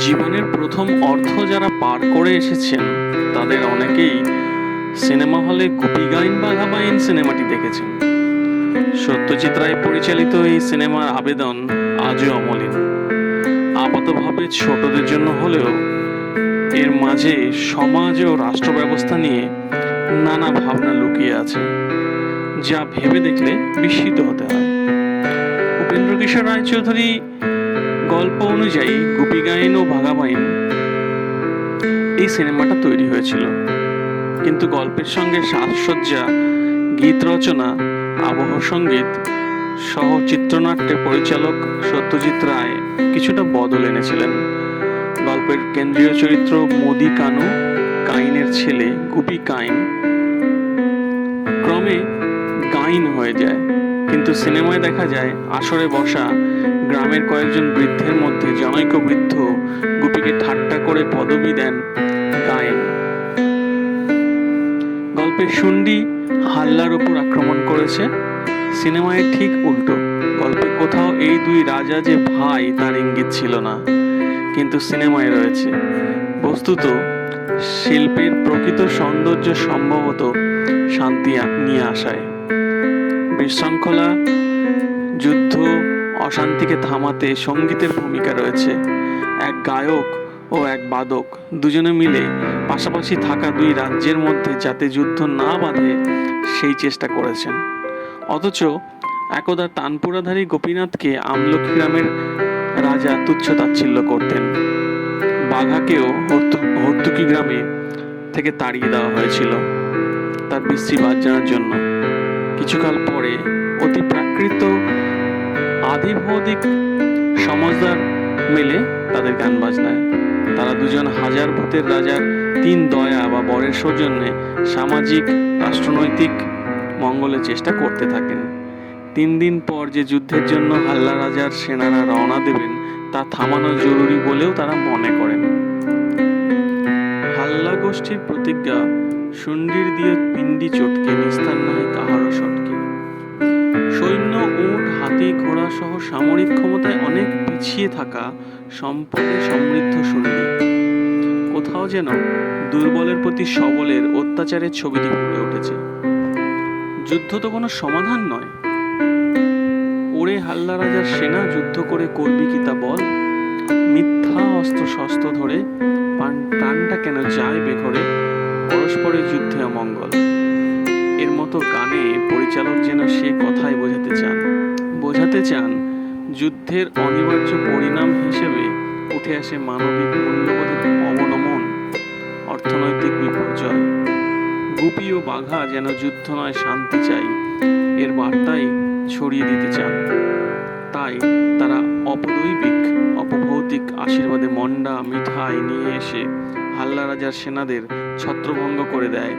জীবনের প্রথম অর্থ যারা পার করে এসেছেন তাদের অনেকেই সিনেমা হলে গুপি গাইন বাঘা বাইন সিনেমাটি দেখেছেন। সত্যজিৎ রায় পরিচালিত এই সিনেমার আবেদন আজও অমলিন। আপাতভাবে ছোটদের জন্য হলেও এর মাঝে সমাজ ও রাষ্ট্র ব্যবস্থা নিয়ে নানা ভাবনা লুকিয়ে আছে, যা ভেবে দেখলে বিস্মিত হতে হয়। উপেন্দ্র কিশোর রায়চৌধুরী গল্প অনুযায়ী গুপি গাইন ও বাঘা বাইন এই সিনেমাটা তৈরি হয়েছিল, কিন্তু গল্পের সঙ্গে সাজসজ্জা, গীত রচনা, আবহ সঙ্গীত সহ চিত্রনাট্যের পরিচালক সত্যজিৎ রায় কিছুটা বদল এনেছিলেন। গল্পের কেন্দ্রীয় চরিত্র মোদি কানু, কাইনের ছেলে গুপি কাইন, ক্রমে গাইন হয়ে যায়। কিন্তু সিনেমায় দেখা যায় আসরে বসা গ্রামের কয়েকজন বৃদ্ধের মধ্যে জনৈক বৃদ্ধ গুপিকে ঠাট্টা করে পদবি দেন গায়েন। গল্পের শুন্ডি হাল্লার উপর আক্রমণ করেছে, সিনেমায় ঠিক উল্টো। গল্পে কোথাও এই দুই রাজা যে ভাই তার ইঙ্গিত ছিল না, কিন্তু সিনেমায় রয়েছে। বস্তুত শিল্পের প্রকৃত সৌন্দর্য সম্ভবত শান্তি নিয়ে আসায়। বিশৃঙ্খলা, যুদ্ধ, অশান্তিকে থামাতে সঙ্গীতের ভূমিকা রয়েছে। এক গায়ক ও এক বাদক দুজনে মিলে পাশাপাশি থাকা দুই রাজ্যের মধ্যে যাতে যুদ্ধ না বাঁধে সেই চেষ্টা করেছেন। অথচ একদা তানপুরাধারী গোপীনাথকে আমলকি গ্রামের রাজা তুচ্ছ তাচ্ছিল্য করতেন। বাঘাকেও হর্তুকি গ্রামে থেকে তাড়িয়ে দেওয়া হয়েছিল তার বিশ্রী বাজনার জন্য। কিছুকাল পরে অতি প্রাকৃত আধিভৌতিক সমাজদার মেলে তাদের গান বাজনায়। তারা দুজন হাজার ভূতের রাজার তিন দয়া বা বরের সৌজন্যে সামাজিক, রাষ্ট্রনৈতিক মঙ্গলের চেষ্টা করতে থাকেন। 3 দিন পর যে যুদ্ধের জন্য হাল্লা রাজার সেনারা রওনা দেবেন তা থামানো জরুরি বলেও তারা মনে করেন। হাল্লা গোষ্ঠীর প্রতিজ্ঞা, শুন্ডির দিয়ে পিণ্ডি চটকে নিস্তার নয় কাহারও সটকে। সৈন্য, উট, হাতি, ঘোড়া সহ সামরিক ক্ষমতায় অনেক পিছিয়ে থাকা সম্পদে সমৃদ্ধ শুন্ডি কোথাও যেন দুর্বলের প্রতি সবলের অত্যাচারের ছবিটি ফুটে উঠেছে। যুদ্ধ তো কোনো সমাধান নয়। ওরে হাল্লা রাজার সেনা, যুদ্ধ করে করবি কি তা বল? মিথ্যা অস্ত্র শস্ত্র ধরে প্রাণটা কেন যায় বেঘরে? পরস্পরের যুদ্ধে অমঙ্গল। এর মতো গানে পরিচালক যেন সে কথাই বোঝাতে চান যুদ্ধের অনিবার্য পরিণাম হিসেবে উঠে আসে মানবিক মূল্যবোধের অবনমন, অর্থনৈতিক বিপর্যয়। গুপি ও বাঘা যেন যুদ্ধ নয় শান্তি চাই এর বার্তাই ছড়িয়ে দিতে চান। তাই তারা অপদৈবিক, অপভৌতিক আশীর্বাদে মন্ডা মিঠাই নিয়ে এসে হাল্লা রাজার সেনাদের ছত্রভঙ্গ করে দেয়।